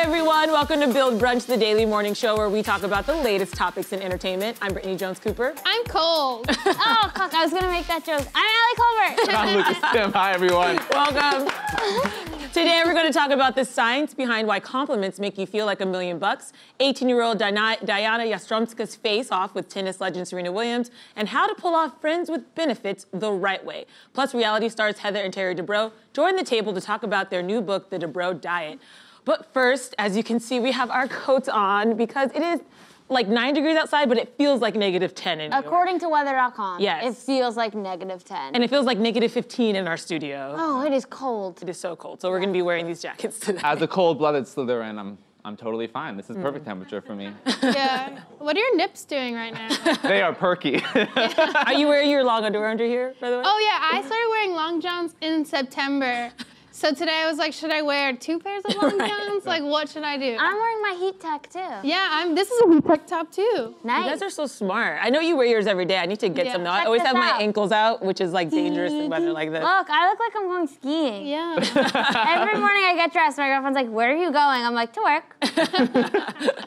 everyone. Welcome to Build Brunch, the daily morning show where we talk about the latest topics in entertainment. I'm Brittany Jones-Cooper. I'm cold. Oh, fuck, I was gonna make that joke. I'm Allie Colbert. I'm Lucas Tim. Hi, everyone. Welcome. Today, we're going to talk about the science behind why compliments make you feel like $1 million, 18-year-old Diana Yastromska's face-off with tennis legend Serena Williams, and how to pull off friends with benefits the right way. Plus, reality stars Heather and Terry Dubrow join the table to talk about their new book, The Dubrow Diet. But first, as you can see, we have our coats on because it is like 9 degrees outside, but it feels like -10 in New York. According to weather.com, yes, it feels like -10. And it feels like -15 in our studio. Oh, it is cold. It is so cold, so we're gonna be wearing these jackets today. As a cold-blooded Slytherin, I'm totally fine. This is perfect temperature for me. Yeah. What are your nips doing right now? They are perky. Are you wearing your long underwear under here, by the way? Oh yeah, I started wearing long johns in September. So today I was like, should I wear 2 pairs of long johns? Like, what should I do? I'm wearing my heat tech too. Yeah, this is a heat tech top too. Nice. You guys are so smart. I know you wear yours every day. I need to get some though. I always have my ankles out, which is like dangerous in weather like this. Look, I look like I'm going skiing. Yeah. Every morning I get dressed, my girlfriend's like, where are you going? I'm like, to work.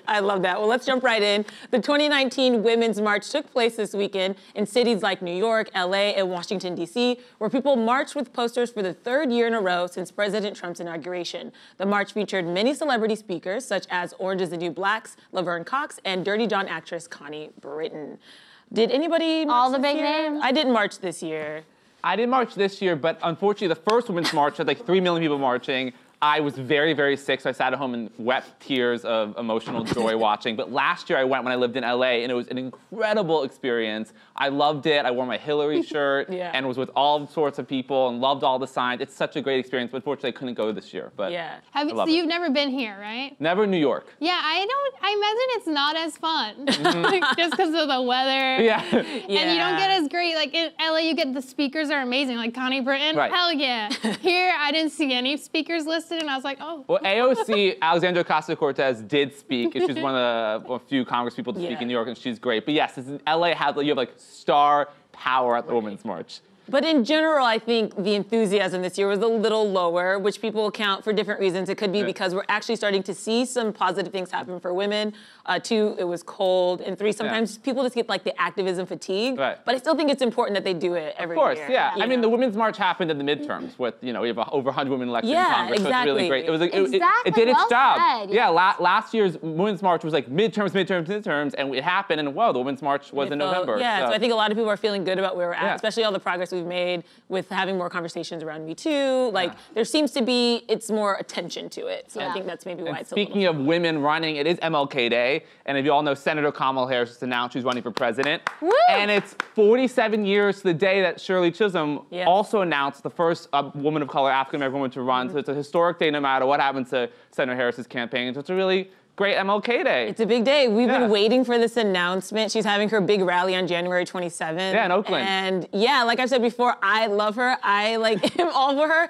I love that. Well, let's jump right in. The 2019 Women's March took place this weekend in cities like New York, LA, and Washington, D.C., where people marched with posters for the 3rd year in a row since President Trump's inauguration. The march featured many celebrity speakers, such as Orange is the New Black's Laverne Cox and Dirty John actress Connie Britton. Did anybody march All the this big year? names? I didn't march this year. I didn't march this year, but unfortunately, the first Women's March had like 3 million people marching. I was very, very sick, so I sat at home and wept tears of emotional joy watching. But last year I went when I lived in LA, and it was an incredible experience. I loved it. I wore my Hillary shirt and was with all sorts of people and loved all the signs. It's such a great experience, but unfortunately I couldn't go this year. But yeah. So you've never been here, right? Never New York. Yeah, I imagine it's not as fun. Like, just because of the weather. Yeah. And you don't get as great, like in LA you get the speakers are amazing, like Connie Britton, Right. hell yeah. Here I didn't see any speakers listed and I was like, oh. Well, AOC, Alexandria Ocasio-Cortez did speak. She's one of the few Congress people to speak in New York, and she's great. But yes, LA you have like star power at the Women's March. But in general, I think the enthusiasm this year was a little lower, which people account for different reasons. It could be because we're actually starting to see some positive things happen for women. 2, it was cold. And 3, sometimes people just get like the activism fatigue. Right. But I still think it's important that they do it every year. Of course, yeah. I mean, the Women's March happened in the midterms with, we have over 100 women elected in Congress, so it's really great. It was it did its job. Said, yeah, last year's Women's March was like midterms, and it happened, and wow, the Women's March was in November. Yeah, so I think a lot of people are feeling good about where we're at, especially all the progress we've made with having more conversations around Me Too. Like, there seems to be, it's more attention to it. So I think that's maybe why it's speaking of women running, it is MLK Day, and if you all know, Senator Kamala Harris just announced she's running for president. Woo! And it's 47 years to the day that Shirley Chisholm also announced the first woman of color, African-American woman to run. So it's a historic day no matter what happens to Senator Harris's campaign. So it's a really great MLK Day. It's a big day. We've been waiting for this announcement. She's having her big rally on January 27th. Yeah, in Oakland. And yeah, like I've said before, I love her. I am all for her.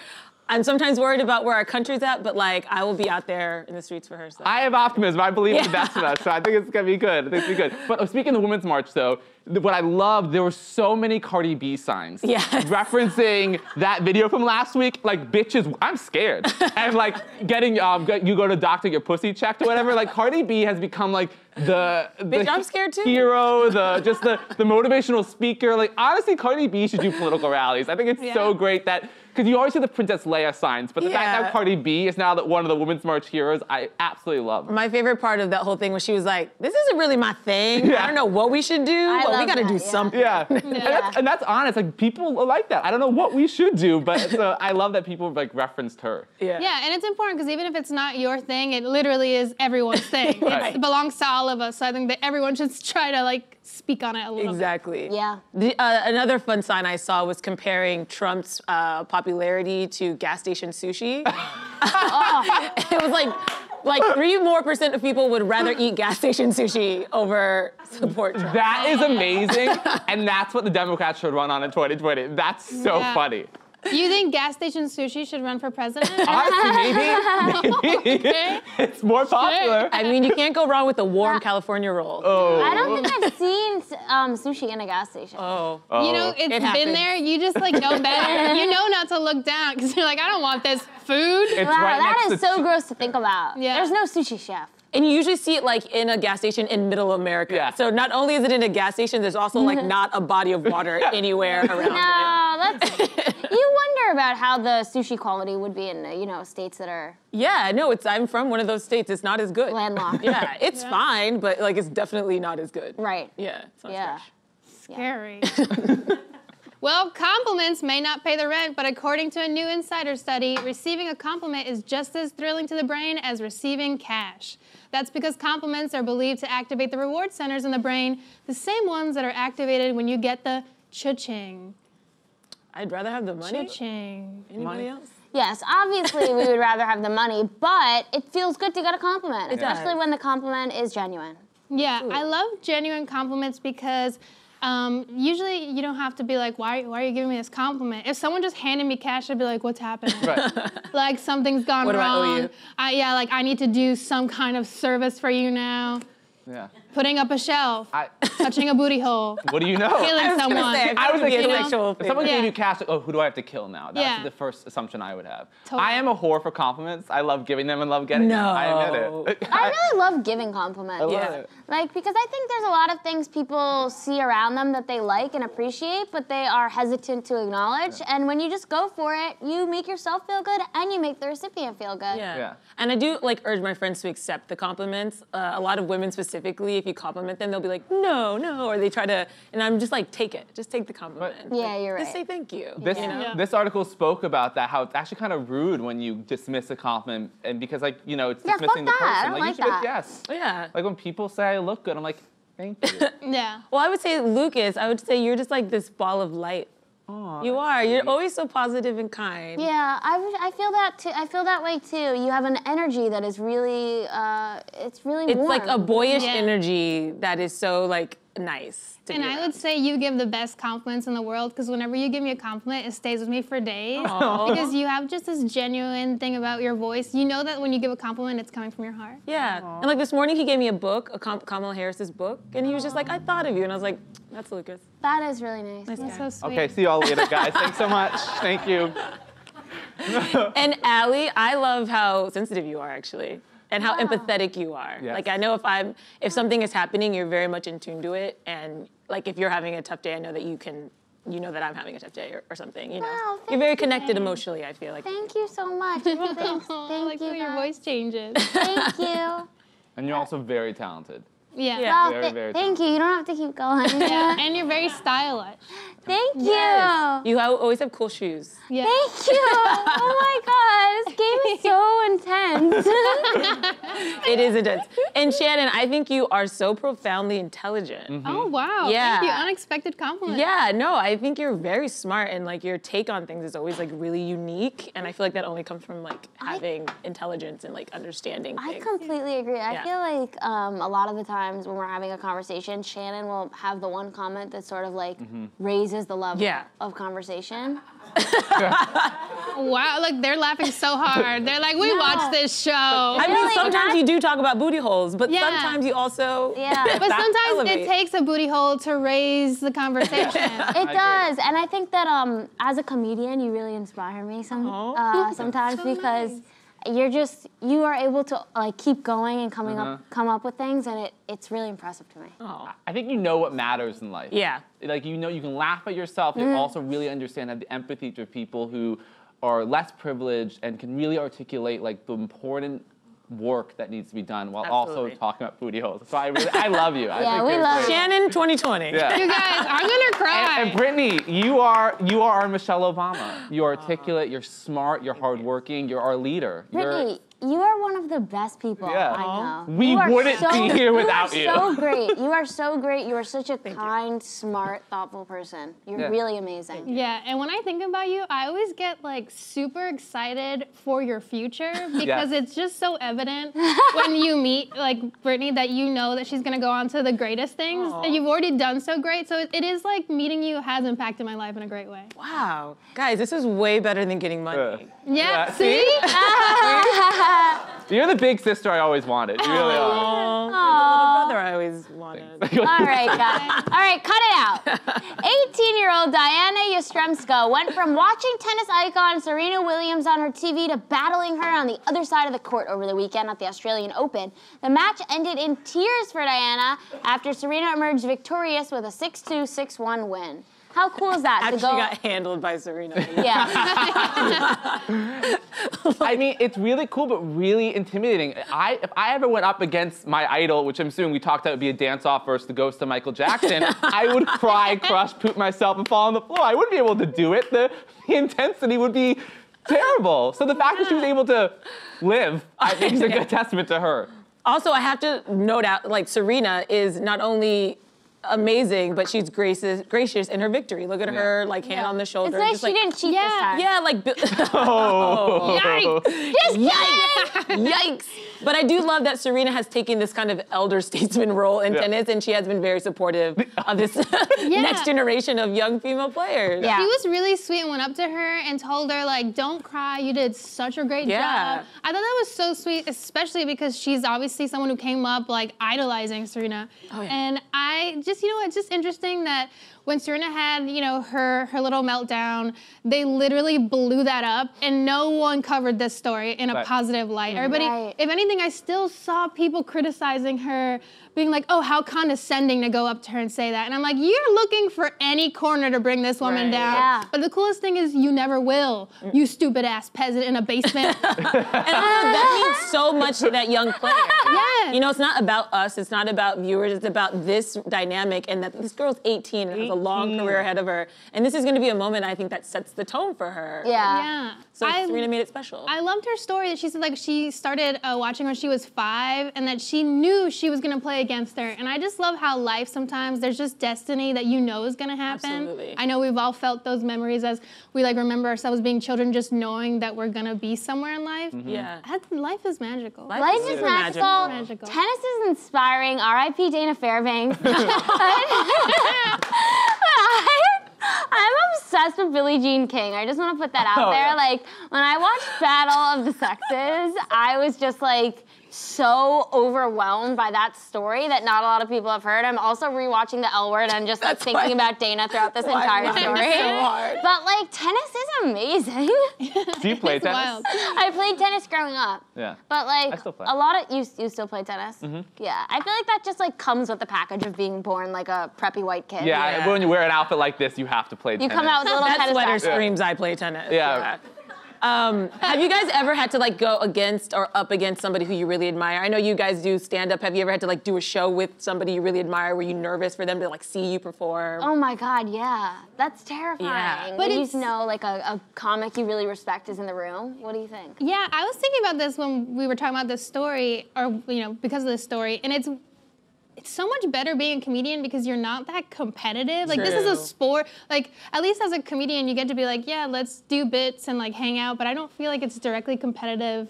I'm sometimes worried about where our country's at, but like I will be out there in the streets for her. So. I have optimism. I believe in the best of us, so I think it's gonna be good. I think it's gonna be good. But speaking of the Women's March, though, what I loved, there were so many Cardi B signs referencing that video from last week. Like, bitches, I'm scared. And like getting, you go to doctor, get pussy checked or whatever. Like, Cardi B has become like Bitch, I'm scared too. Hero, just the motivational speaker. Like, honestly, Cardi B should do political rallies. I think it's so great that, because you always see the Princess Leia signs, but the fact that Cardi B is now one of the Women's March heroes, I absolutely love. My favorite part of that whole thing was she was like, this isn't really my thing. I don't know what we should do, but we gotta do something. Yeah. And that's honest. Like, people like that. I don't know what we should do, but so I love that people like referenced her. Yeah, and it's important because even if it's not your thing, it literally is everyone's thing. It belongs to all of us. So I think that everyone should try to like speak on it a little bit. Exactly. Yeah. Another fun sign I saw was comparing Trump's popularity to gas station sushi. It was like 3% more of people would rather eat gas station sushi over support Trump. That is amazing, and that's what the Democrats should run on in 2020. That's so funny. You think gas station sushi should run for president? Honestly, maybe. Okay. It's more popular. I mean, you can't go wrong with a warm California roll. Oh. I don't think I've seen sushi in a gas station. Oh. You know, it's been happens. there. You just like know better. You know not to look down because you're like, I don't want this food. It's Wow, right that next is to so gross to think about. Yeah. There's no sushi chef. And you usually see it like in a gas station in middle America. Yeah. So not only is it in a gas station, there's also like not a body of water anywhere around it. No, that's. You wonder about how the sushi quality would be in states that are Yeah, no, I'm from one of those states. It's not as good. landlocked. Yeah, it's fine, but like it's definitely not as good. Right. Yeah, it's not Yeah. fresh. Scary. Well, compliments may not pay the rent, but according to a new insider study, receiving a compliment is just as thrilling to the brain as receiving cash. That's because compliments are believed to activate the reward centers in the brain, the same ones that are activated when you get the cha-ching. I'd rather have the money. Cha-ching. Anybody else? Yes, obviously we would rather have the money, but it feels good to get a compliment, It especially does. when the compliment is genuine. Yeah, I love genuine compliments because usually you don't have to be like, why are you giving me this compliment? If someone just handed me cash, I'd be like, what's happening? Right. Like something's gone What do I owe wrong. you? Like I need to do some kind of service for you now. Yeah. Putting up a shelf, touching a booty hole, What do you know? killing someone. I was like, intellectual. if someone Yeah. gave you cash, like, oh, who do I have to kill now? That's Yeah. the first assumption I would have. Totally. I am a whore for compliments. I love giving them and love getting them. I admit it. I really love giving compliments. I love Yeah. it. Like, because I think there's a lot of things people see around them that they like and appreciate, but they are hesitant to acknowledge. And when you just go for it, you make yourself feel good and you make the recipient feel good. Yeah. And I do like urge my friends to accept the compliments. A lot of women specifically, if you compliment them, they'll be like, no, or they try to, and I'm just like, take it. Just take the compliment. Yeah, you're Just right. say thank you. This, Yeah. this article spoke about that, how it's actually kind of rude when you dismiss a compliment, and because it's Yeah, dismissing the fuck that. person. I don't you like should be that. yes. Yeah. Like when people say I look good, I'm like, thank you. Yeah. Well, I would say, Lucas, I would say you're just like this ball of light. Aw, You are. You're always so positive and kind. Yeah, I feel that too. I feel that way too. You have an energy that is really, it's really It's warm. like a boyish Yeah. energy that is so like nice to And be I around. would say you give the best compliments in the world because whenever you give me a compliment, it stays with me for days. Aw. Because you have just this genuine thing about your voice. You know that when you give a compliment, it's coming from your heart. Yeah. And like this morning, he gave me a book, Kamala Harris's book, and he was just like, I thought of you. And I was like, that's Lucas. That is really nice. Nice That's guy. so sweet. Okay, see y'all later, guys. Thanks so much. Thank you. And Allie, I love how sensitive you are actually, and how empathetic you are. Yes. Like I know if something is happening, you're very much in tune to it, and like if you're having a tough day, I know that you know that I'm having a tough day or something. You know, Wow, you're very thank you. connected emotionally. I feel like. Thank you so much. Thanks. I Thank like you. how your guys. voice changes. Thank you. And you're also very talented. Yeah. Yeah. Wow, Very, very thank you. You don't have to keep going. Yeah, and you're very stylish. Thank you. Yes. You always have cool shoes. Yeah. Thank you. Oh my God, this game is so intense. It is intense. And Shannon, I think you are so profoundly intelligent. Oh, wow. Yeah. Thank you. Unexpected compliment. Yeah, no, I think you're very smart, and like your take on things is always like really unique, and I feel like that only comes from like having intelligence and like understanding I things. completely agree. I Yeah. feel like a lot of the times when we're having a conversation, Shannon will have the one comment that sort of like raises the level Yeah. of conversation. Wow, like they're laughing so hard. They're like, we watched this show. I mean, Really? sometimes you do talk about booty holes, but Yeah. sometimes you also Yeah. But sometimes elevate. it takes a booty hole to raise the conversation. It does, and I think that as a comedian, you really inspire me sometimes So because nice. you are able to like keep going and come up with things, and it's really impressive to me. Oh. I think you know what matters in life. Yeah. Like you know, you can laugh at yourself, and also really understand, have the empathy to people who are less privileged and can really articulate like the important work that needs to be done while Absolutely. also talking about booty holes. So I love you. I Yeah, think we you're love great. you. Shannon 2020. Yeah. You guys, I'm gonna cry. And Brittany, you are our Michelle Obama. You're articulate, you're smart, you're hardworking, you're our leader. Brittany, You are one of the best people Yeah. I know. We You are wouldn't be here without you. You are so great. You are so great. You are such a kind, smart, thoughtful person. You're really amazing. Yeah, and when I think about you, I always get like super excited for your future because it's just so evident when you meet like Brittany that you know that she's gonna go on to the greatest things. And you've already done so great. So it is like meeting you has impacted my life in a great way. Wow. Guys, this is way better than getting money. Yeah, see? see? You're the big sister I always wanted. You really are. Aww. Brother I always wanted. All right, guys. All right, cut it out. 18-year-old Diana Yastremska went from watching tennis icon Serena Williams on her TV to battling her on the other side of the court over the weekend at the Australian Open. The match ended in tears for Diana after Serena emerged victorious with a 6-2, 6-1 win. How cool is that? After she got handled by Serena. Yeah. I mean, it's really cool, but really intimidating. If I ever went up against my idol, which I'm assuming we talked about would be a dance-off versus the ghost of Michael Jackson, I would cry, crush, poop myself, and fall on the floor. I wouldn't be able to do it. The intensity would be terrible. So the fact that she was able to live, I think, is a good testament to her. Also, I have to note out, like, Serena is not only amazing, but she's gracious in her victory. Look at her, like, hand on the shoulder. It's nice just, she like, didn't cheat this time. Yeah, like, Yikes! Yikes! But I do love that Serena has taken this kind of elder statesman role in tennis, and she has been very supportive of this next generation of young female players. Yeah. She was really sweet and went up to her and told her, like, don't cry, you did such a great job. I thought that was so sweet, especially because she's obviously someone who came up, like, idolizing Serena. Oh, yeah. And I just, you know, it's just interesting that when Serena had, you know, her little meltdown, they literally blew that up, and no one covered this story in a positive light. Everybody, if anything, I still saw people criticizing her, being like, oh, how condescending to go up to her and say that. And I'm like, you're looking for any corner to bring this woman down. Yeah. But the coolest thing is you never will, you stupid ass peasant in a basement. And that means so much to that young player. Yeah. You know, it's not about us, it's not about viewers, it's about this dynamic, and that this girl's 18 and has a long career ahead of her. And this is gonna be a moment, I think, that sets the tone for her. Yeah. So Serena made it special. I loved her story that she said, like, she started watching when she was 5 and that she knew she was gonna play against her. And I just love how life sometimes, there's just destiny that you know is gonna happen. Absolutely. I know we've all felt those memories as we like remember ourselves being children, just knowing that we're gonna be somewhere in life. Yeah. Life is magical. Life is super magical. Tennis is inspiring. R.I.P. Dana Fairbanks. I'm obsessed with Billie Jean King. I just want to put that out there. Yeah. Like, when I watched Battle of the Sexes, I was just like so overwhelmed by that story that not a lot of people have heard. I'm also rewatching The L Word and just like thinking about Dana throughout this entire story. So hard. But like, tennis is amazing. Do you play tennis? Wild. I played tennis growing up. Yeah. But like, I still play. a lot of, you still play tennis? Yeah, I feel like that just like comes with the package of being born like a preppy white kid. Yeah, when you wear an outfit like this, you have to play tennis. You come out with a little That tennis sweater racket. screams, I play tennis. Yeah. Have you guys ever had to like go against or up against somebody who you really admire? I know you guys do stand up. Have you ever had to like do a show with somebody you really admire? Were you nervous for them to like see you perform? Oh my God, yeah. That's terrifying. Yeah. But But you it's- know like a comic you really respect is in the room. What do you think? Yeah, I was thinking about this when we were talking about this story, or, you know, because of this story, and it's so much better being a comedian because you're not that competitive. Like, this is a True. sport. Like, at least as a comedian, you get to be like, yeah, let's do bits and like hang out, but I don't feel like it's directly competitive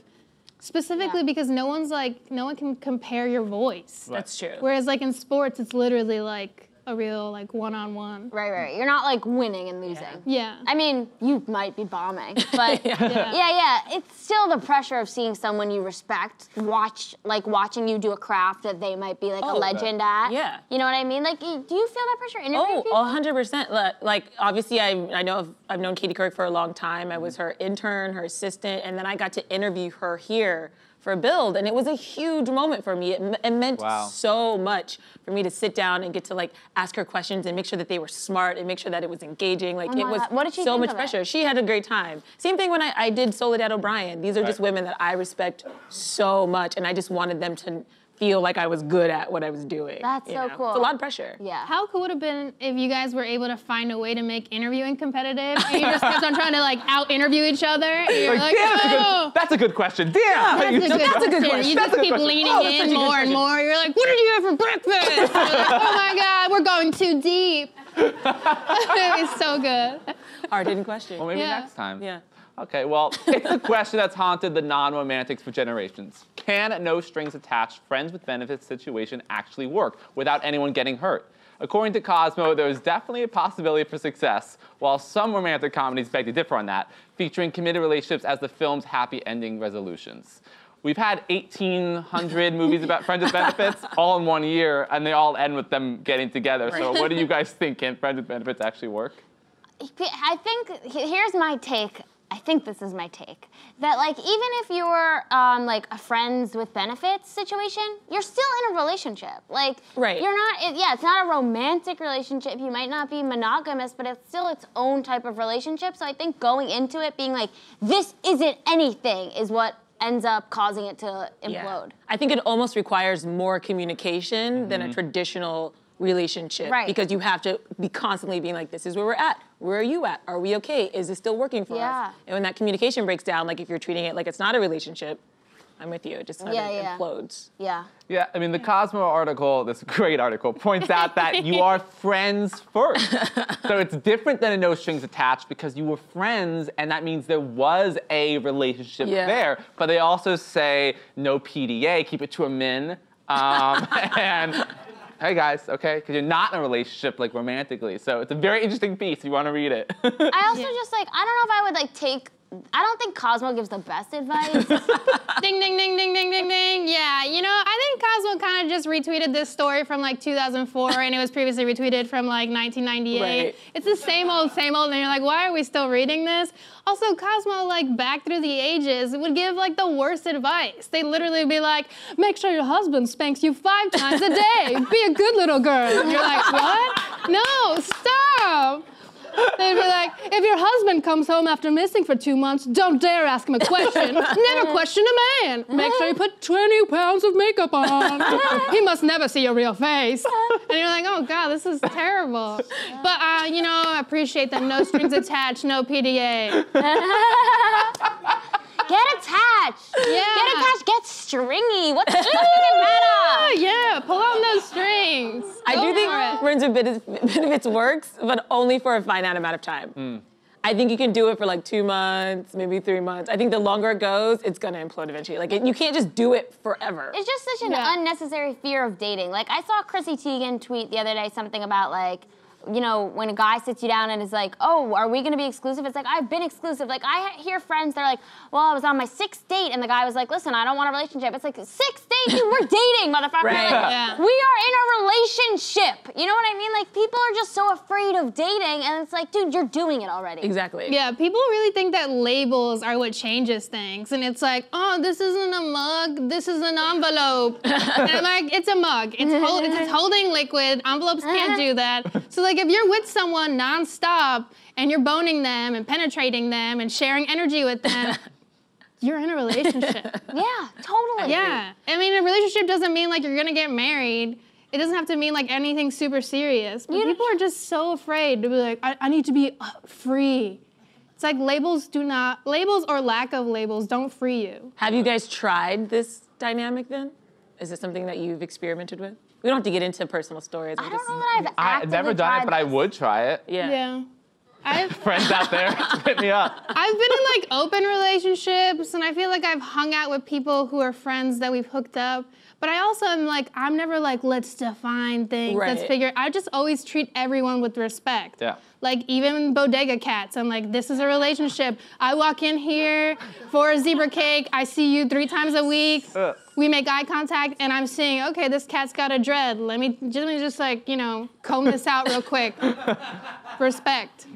specifically because no one can compare your voice. That's true. Whereas like in sports, it's literally like a real like one-on-one. Right. You're not like winning and losing. Yeah. I mean, you might be bombing, but yeah. It's still the pressure of seeing someone you respect watching you do a craft that they might be like a legend at. Yeah. You know what I mean? Like, do you feel that pressure interviewing people? 100%. Like, obviously, I know I've known Katie Couric for a long time. I was her intern, her assistant, and then I got to interview her here for a build, and it was a huge moment for me. It meant so much for me to sit down and get to like ask her questions and make sure that they were smart and make sure that it was engaging. Like, it was What did she so think much of it? pressure. She had a great time. Same thing when I did Soledad O'Brien. These are just women that I respect so much, and I just wanted them to feel like I was good at what I was doing. That's you so know? cool. It's a lot of pressure. Yeah. How cool would it have been if you guys were able to find a way to make interviewing competitive and you just kept on trying to like out-interview each other and you're like, oh. That's a good question. Damn! That's a good question. You just keep leaning Oh, that's such a in good more and question. more. You're like, what did you have for breakfast? You're like, oh my God, we're going too deep. It's so good. Hard-hitting question. Well, maybe Yeah. next time. Yeah. Okay, well, it's a question that's haunted the non-romantics for generations. Can a no strings attached, friends with benefits situation actually work without anyone getting hurt? According to Cosmo, there is definitely a possibility for success, while some romantic comedies beg to differ on that, featuring committed relationships as the film's happy ending resolutions. We've had 1,800 movies about friends with benefits all in 1 year, and they all end with them getting together. So what do you guys think? Can friends with benefits actually work? I think, here's my take. I think this is my take. That like, even if you're like a friends with benefits situation, you're still in a relationship. Like, Right. you're not, it's not a romantic relationship. You might not be monogamous, but it's still its own type of relationship. So I think going into it being like, this isn't anything is what ends up causing it to implode. I think it almost requires more communication than a traditional relationship. Right. Because you have to be constantly being like, this is where we're at. Where are you at? Are we okay? Is this still working for us? And when that communication breaks down, like if you're treating it like it's not a relationship, I'm with you. It just kind of implodes. Yeah. Yeah, I mean, the Cosmo article, this great article, points out that you are friends first. So it's different than a no strings attached because you were friends and that means there was a relationship there. But they also say no PDA, keep it to a min. And hey guys, okay? Because you're not in a relationship like romantically. So it's a very interesting piece. You want to read it. I also just like, I don't know if I would like I don't think Cosmo gives the best advice. Ding, ding, ding, ding, ding, ding, ding. Yeah, you know, I think Cosmo kind of just retweeted this story from like 2004, and it was previously retweeted from like 1998. Right. It's the same old, and you're like, why are we still reading this? Also, Cosmo, like back through the ages, would give like the worst advice. They literally would be like, make sure your husband spanks you 5 times a day. Be a good little girl. And you're like, what? No, stop. They'd be like, if your husband comes home after missing for 2 months, don't dare ask him a question. Never question a man. Make sure you put 20 pounds of makeup on. He must never see your real face. And you're like, oh God, this is terrible. But, you know, I appreciate them. No strings attached, no PDA. Get attached. Yeah. Get attached, get stringy. What's stringy matter? Yeah, pull on those strings. I Go do think for it. friends with benefits works, but only for a finite amount of time. I think you can do it for like 2 months, maybe 3 months. I think the longer it goes, it's gonna implode eventually. Like you can't just do it forever. It's just such an unnecessary fear of dating. Like I saw Chrissy Teigen tweet the other day something about like, you know, when a guy sits you down and is like, oh, are we gonna be exclusive? It's like, I've been exclusive. Like, I hear friends, they're like, well, I was on my 6th date, and the guy was like, listen, I don't want a relationship. It's like, 6th date? We're dating, motherfucker. Right. Like, we are in a relationship. You know what I mean? Like, people are just so afraid of dating, and it's like, dude, you're doing it already. Exactly. Yeah, people really think that labels are what changes things. And it's like, oh, this isn't a mug, this is an envelope. And I'm like, it's a mug. It's holding liquid. Envelopes can't do that. So like if you're with someone nonstop and you're boning them and penetrating them and sharing energy with them, you're in a relationship. Yeah, totally. Yeah. I mean, a relationship doesn't mean like you're gonna get married. It doesn't have to mean like anything super serious. But people are just so afraid to be like, I need to be free. It's like labels or lack of labels don't free you. Have you guys tried this dynamic then? Is it something that you've experimented with? We don't have to get into personal stories. I don't know that I've actively I've never done it, but I would try it. Yeah. Friends out there, hit me up. I've been in like open relationships, and I feel like I've hung out with people who are friends that we've hooked up. But I also am like, I'm never like, let's define things, let's figure. I just always treat everyone with respect. Yeah. Like even bodega cats, I'm like, this is a relationship. I walk in here for a zebra cake, I see you 3 times a week, we make eye contact, and I'm seeing, okay, this cat's got a dread. Let me just like, you know, comb this out real quick. Respect.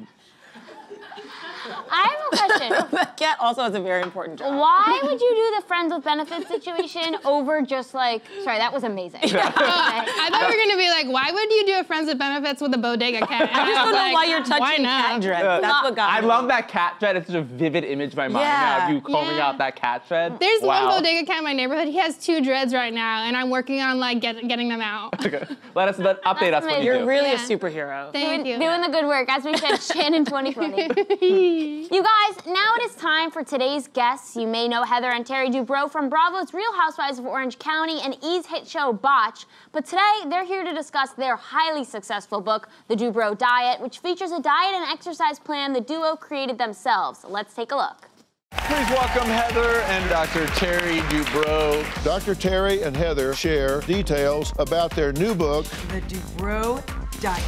I have a question. The cat also has a very important job. Why would you do the friends with benefits situation over just like, sorry, that was amazing. I thought you were gonna be like, why would you do a friends with benefits with a bodega cat? I just don't know why you're touching cat dread. That's what got I me. love that cat dread. It's such a vivid image in my mind now of you combing out that cat dread. There's one bodega cat in my neighborhood. He has 2 dreads right now, and I'm working on like getting them out. Okay. Update us what you You're do. really a superhero. Thank you. Doing the good work, as we said, Shannon 2020. You guys, now it is time for today's guests. You may know Heather and Terry Dubrow from Bravo's Real Housewives of Orange County and E's hit show Botch. But today, they're here to discuss their highly successful book, The Dubrow Diet, which features a diet and exercise plan the duo created themselves. Let's take a look. Please welcome Heather and Dr. Terry Dubrow. Dr. Terry and Heather share details about their new book, The Dubrow Diet.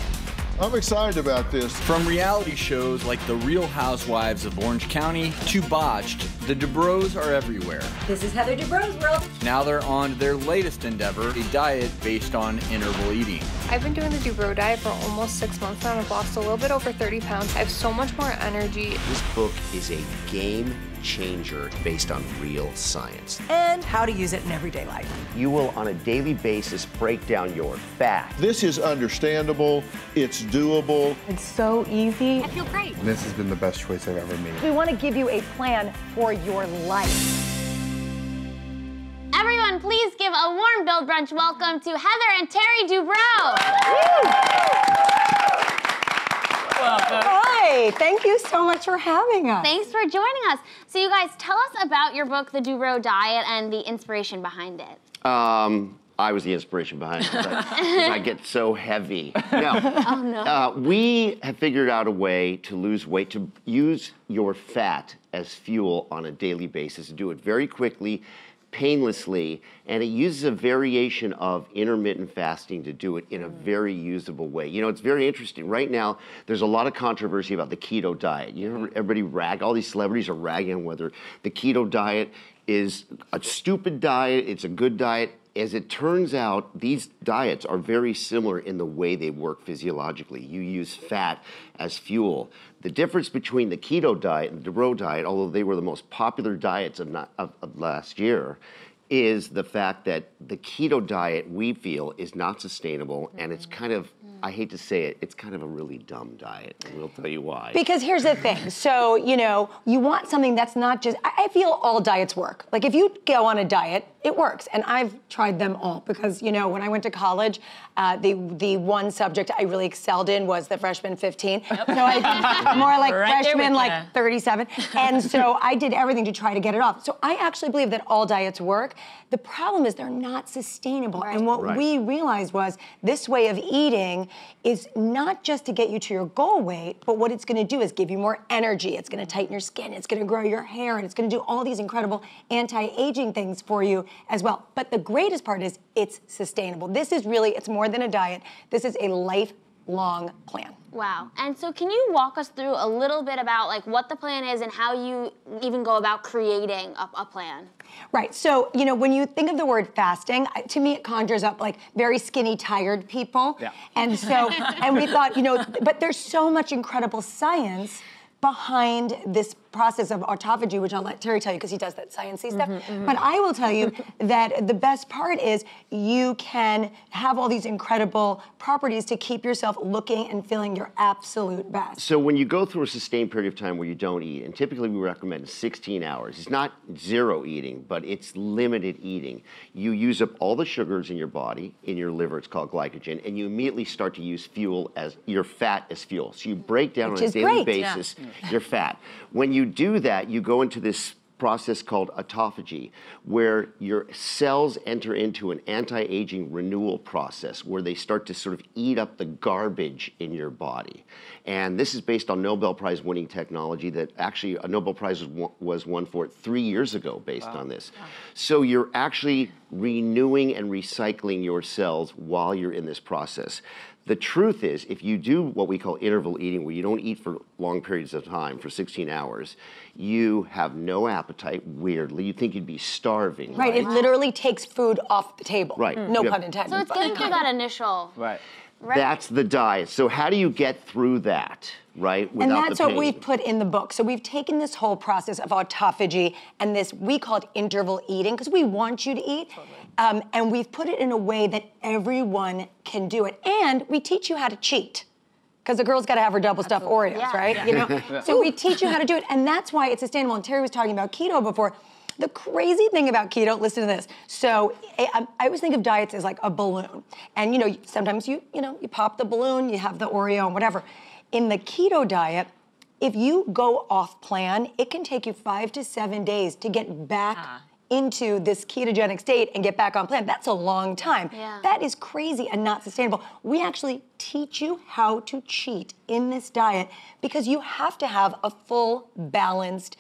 I'm excited about this. From reality shows like The Real Housewives of Orange County to Botched, the Dubrows are everywhere. This is Heather Dubrow's world. Now they're on to their latest endeavor, a diet based on interval eating. I've been doing the Dubrow diet for almost 6 months now, and I've lost a little bit over 30 pounds. I have so much more energy. This book is a game changer based on real science. And how to use it in everyday life. You will, on a daily basis, break down your fat. This is understandable, it's doable. It's so easy. I feel great. This has been the best choice I've ever made. We want to give you a plan for your life. Everyone, please give a warm Build Brunch welcome to Heather and Terry Dubrow. Hi, thank you so much for having us. Thanks for joining us. So you guys, tell us about your book, The Dubrow Diet, and the inspiration behind it. I was the inspiration behind it because I get so heavy. No. Oh, no. We have figured out a way to lose weight, to use your fat as fuel on a daily basis, to do it very quickly, painlessly, and it uses a variation of intermittent fasting to do it in a very usable way. You know, it's very interesting. Right now, there's a lot of controversy about the keto diet. You know, everybody all these celebrities are ragging on whether the keto diet is a stupid diet, it's a good diet. As it turns out, these diets are very similar in the way they work physiologically. You use fat as fuel. The difference between the keto diet and the Dubrow diet, although they were the most popular diets of last year, is the fact that the keto diet, we feel, is not sustainable, and it's kind of, I hate to say it, it's kind of a really dumb diet, and we'll tell you why. Because here's the thing. So, you know, you want something that's not just, I feel all diets work. Like if you go on a diet, it works. And I've tried them all because, you know, when I went to college, the one subject I really excelled in was the freshman 15. So I more like Right freshman like 37. And so I did everything to try to get it off. So I actually believe that all diets work. The problem is they're not sustainable. Right. And what we realized was this way of eating is not just to get you to your goal weight, but what it's gonna do is give you more energy. It's gonna tighten your skin, it's gonna grow your hair, and it's gonna do all these incredible anti-aging things for you as well. But the greatest part is it's sustainable. This is really, it's more than a diet. This is a lifelong plan. Wow. And so can you walk us through a little bit about like what the plan is and how you even go about creating a plan? Right. So, you know, when you think of the word fasting, to me it conjures up like very skinny, tired people. Yeah. And so, and we thought, you know, but there's so much incredible science behind this process of autophagy, which I'll let Terry tell you because he does that sciencey stuff. But I will tell you that the best part is you can have all these incredible properties to keep yourself looking and feeling your absolute best. So when you go through a sustained period of time where you don't eat, and typically we recommend 16 hours, it's not zero eating, but it's limited eating. You use up all the sugars in your body, in your liver, it's called glycogen, and you immediately start to use fuel as your fat as fuel. So you break down on a daily basis your fat. When you do that, you go into this process called autophagy, where your cells enter into an anti-aging renewal process where they start to sort of eat up the garbage in your body. And this is based on Nobel Prize winning technology that actually a Nobel Prize was won for it 3 years ago based on this. So you're actually renewing and recycling your cells while you're in this process. The truth is, if you do what we call interval eating, where you don't eat for long periods of time, for 16 hours, you have no appetite, weirdly. You think you'd be starving. Right, it literally takes food off the table. Right. No pun intended. So it's getting through that initial. Right. That's the diet. So how do you get through that? right? And Without that's the what pain. we've put in the book. So we've taken this whole process of autophagy and this, we call it interval eating, because we want you to eat. And we've put it in a way that everyone can do it. And we teach you how to cheat. Because the girl's got to have her double stuffed Oreos, right? You know? So we teach you how to do it. And that's why it's sustainable. And Terry was talking about keto before. The crazy thing about keto, listen to this. So I always think of diets as like a balloon. And you know, sometimes you pop the balloon, you have the Oreo and whatever. In the keto diet, if you go off plan, it can take you 5 to 7 days to get back into this ketogenic state and get back on plan. That's a long time. Yeah. That is crazy and not sustainable. We actually teach you how to cheat in this diet because you have to have a full, balanced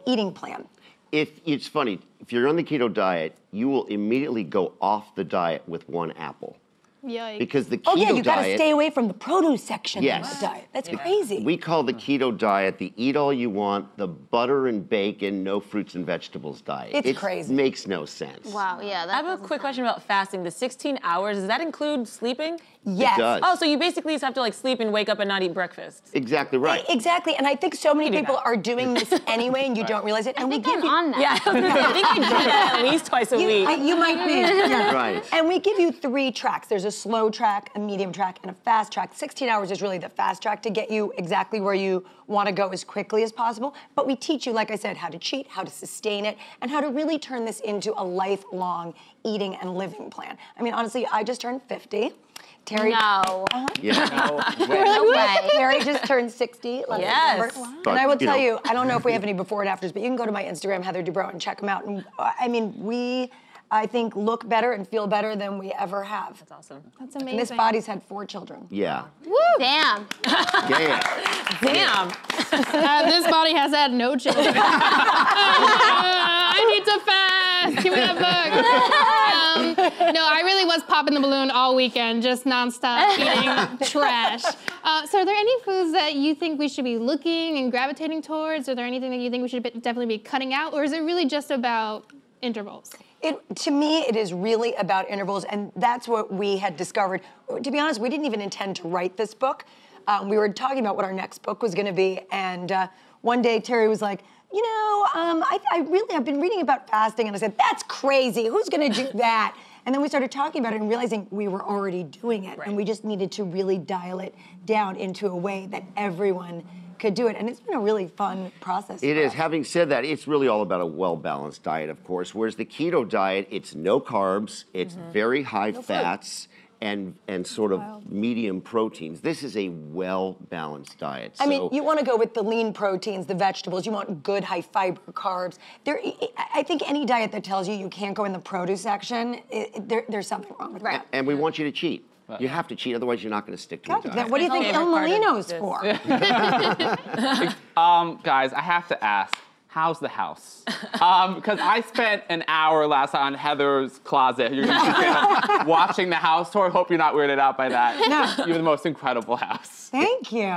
eating plan. It's funny, if you're on the keto diet, you will immediately go off the diet with 1 apple. Yikes. Because the keto Oh yeah, you gotta diet, stay away from the produce section Yes. of the diet. That's crazy. we call the keto diet the eat all you want, the butter and bacon, no fruits and vegetables diet. It's crazy. It makes no sense. Wow, yeah. I have a quick question about fasting. The 16 hours, does that include sleeping? Yes. It does. Oh, so you basically just have to like sleep and wake up and not eat breakfast. Exactly right. Exactly, and I think so many do people that. are doing this anyway, and you don't realize it. And we give you on that. Yeah, I was gonna say, I think I do that at least twice a week. You might be. Yeah. Right. And we give you 3 tracks. There's a slow track, a medium track, and a fast track. 16 hours is really the fast track to get you exactly where you want to go as quickly as possible. But we teach you, like I said, how to cheat, how to sustain it, and how to really turn this into a lifelong eating and living plan. I mean, honestly, I just turned 50. Terry. No. Yeah. No way. Terry just turned 60 last Yes. November. But, And I will you tell know. you, I don't know if we have any before and afters, but you can go to my Instagram, Heather Dubrow, and check them out. And I mean, we, I think, look better and feel better than we ever have. That's awesome. That's amazing. And this body's had 4 children. Yeah. Damn. Yeah. Damn. This body has had no children. I need to fast. Give me that book. No, I really was popping the balloon all weekend, just nonstop eating trash. So are there any foods that you think we should be looking and gravitating towards? Are there anything that you think we should definitely be cutting out? Or is it really just about intervals? To me, it is really about intervals, and that's what we had discovered. To be honest, we didn't even intend to write this book. We were talking about what our next book was going to be, and one day Terry was like, you know, I've been reading about fasting, and I said, that's crazy. Who's going to do that? And then we started talking about it and realizing we were already doing it, and we just needed to really dial it down into a way that everyone could do it. And it's been a really fun process. It for is. us. Having said that, it's really all about a well-balanced diet, of course, whereas the keto diet, it's no carbs, it's very high fats, and sort of medium proteins. This is a well-balanced diet. I mean, you want to go with the lean proteins, the vegetables. You want good high fiber carbs. I think any diet that tells you you can't go in the produce section, there's something wrong with that. And we want you to cheat. You have to cheat, otherwise you're not going to stick to a diet. What do you think El Molino's for? Guys, I have to ask, how's the house? Because I spent an hour last night on Heather's closet. You're gonna be watching the house tour. Hope you're not weirded out by that. No. You have the most incredible house. Thank you.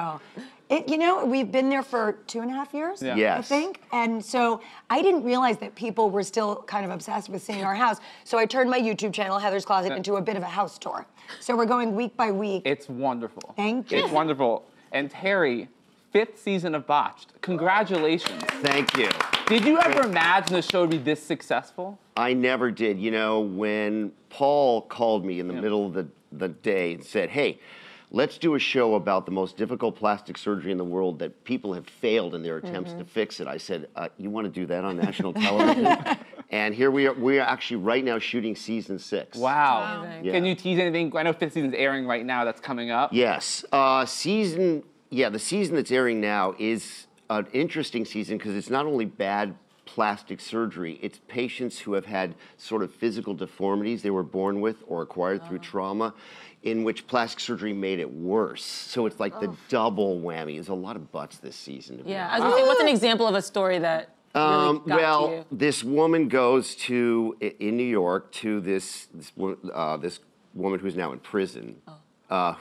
You know, we've been there for 2.5 years, Yeah. Yes. I think. And so I didn't realize that people were still kind of obsessed with seeing our house. So I turned my YouTube channel, Heather's Closet, into a bit of a house tour. So we're going week by week. It's wonderful. Thank you. It's wonderful. And Terry, 5th season of Botched. Congratulations. Thank you. Did you ever imagine the show would be this successful? I never did. You know, when Paul called me in the middle of the day and said, hey, let's do a show about the most difficult plastic surgery in the world that people have failed in their attempts to fix it. I said, you want to do that on national television? And here we are. We are actually right now shooting season 6. Wow. Amazing. Yeah. Can you tease anything? I know 5th season's airing right now. That's coming up. Yes. The season that's airing now is an interesting season because it's not only bad plastic surgery, it's patients who have had sort of physical deformities they were born with or acquired through trauma, in which plastic surgery made it worse. So it's like the double whammy. There's a lot of butts this season. To be Yeah, I was gonna say, what's an example of a story that really got to well, you? this woman goes in New York to this woman who's now in prison.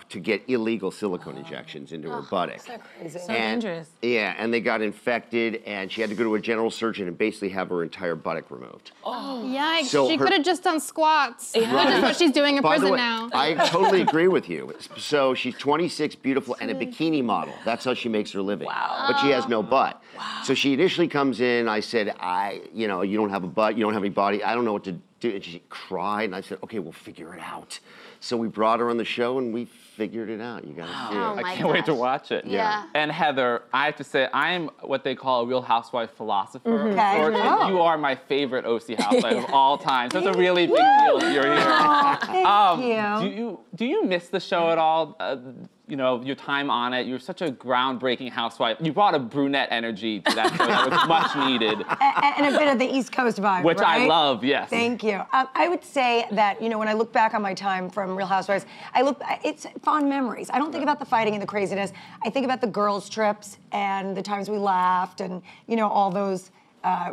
to get illegal silicone injections into her buttock. So crazy. So dangerous. Yeah, and they got infected, and she had to go to a general surgeon and basically have her entire buttock removed. Yikes, So she her- could have just done squats, which Right. is what she's doing in By the prison way, now. I totally agree with you. So she's 26, beautiful, and a bikini model. That's how she makes her living. Wow. But she has no butt. Wow. So she initially comes in, I said, you don't have a butt, you don't have any body, I don't know what to do. And she cried, and I said, okay, we'll figure it out. So we brought her on the show, and we figured it out. You gotta see it. Oh I my can't wait to gosh. watch it. Yeah. And Heather, I have to say, I'm what they call a Real Housewife philosopher. of Okay. sorts, and you are my favorite OC housewife of all time. So it's a really big deal that you're here. Thank you. Do you miss the show at all? Your time on it. You're such a groundbreaking housewife. You brought a brunette energy to that show that was much needed. And a bit of the East Coast vibe, Which I right? love, yes. Thank you. I would say that, when I look back on my time from Real Housewives, it's fond memories. I don't think about the fighting and the craziness. I think about the girls' trips and the times we laughed and, all those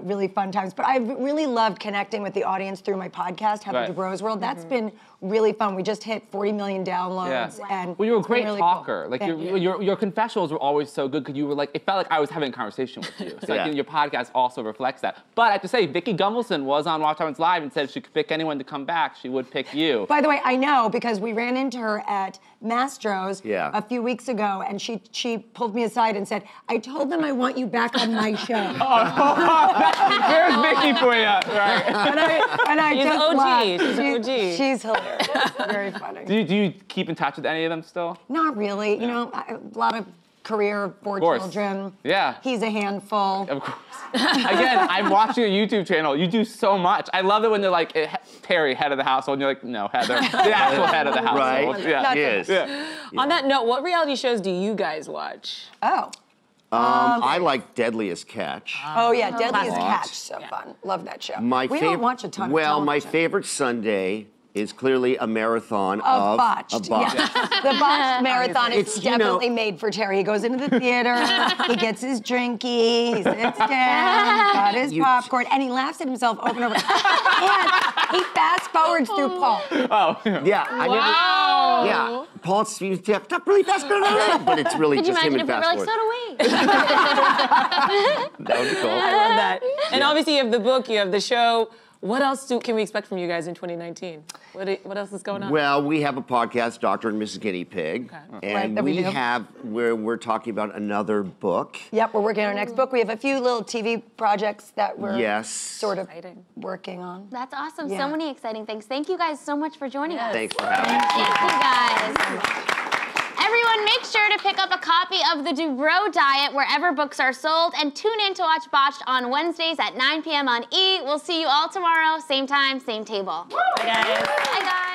really fun times. But I've really loved connecting with the audience through my podcast, Heather Right. Dubrow's World. That's been really fun. We just hit 40 million downloads. Yeah. And Well, you're a it's been great really talker. cool. Like Thank you. your confessionals were always so good because you were like, it felt like I was having a conversation with you. So Yeah. your podcast also reflects that. But I have to say, Vicki Gumbelson was on Watch Hours Live and said if she could pick anyone to come back, she would pick you. By the way, I know because we ran into her at Mastro's Yeah. a few weeks ago, and she pulled me aside and said, "I told them I want you back on my show." There's Vicki for you. Right. and I She's just OG. laughed. She's OG. She's hilarious. Very funny. Do you keep in touch with any of them still? Not really. A lot of career, 4 course. children. Yeah. He's a handful. Of course. Again, I'm watching your YouTube channel. You do so much. I love it when they're like, Terry, head of the household, and you're like, no, Heather, the actual head of the household. Right? Yeah. Yes. Yeah. On that note, what reality shows do you guys watch? Oh. I like Deadliest Catch. Oh yeah, Deadliest Lot. Catch. So fun. Love that show. My we fav- don't watch a ton Well, of my television. favorite Sunday is clearly a marathon Of of Botched. Botched. Yes. The Botched marathon is It's, you know- definitely made for Terry. He goes into the theater, he gets his drinky, he sits down, got his popcorn, and he laughs at himself over and over. And he fast forwards through Paul. Oh. Yeah, I Wow. never. Yeah, Paul speeds up really fast, but it's really Could you just him imagine and if we were fast like, so forward. do we? That would be cool. I love that. And obviously you have the book, you have the show. What else can we expect from you guys in 2019? What else is going on? Well, we have a podcast, Dr. and Mrs. Guinea Pig, Okay. Right, and that we we do. have where we're talking about another book. Yep, we're working on our next book. We have a few little TV projects that we're Yes. sort of Exciting. working on. That's awesome. Yeah. So many exciting things. Thank you guys so much for joining us. Thanks for having us. Thank you guys. Everyone, make sure to pick up a copy of The Dubrow Diet wherever books are sold, and tune in to watch Botched on Wednesdays at 9 p.m. on E! We'll see you all tomorrow, same time, same table. Bye, guys. Bye, guys.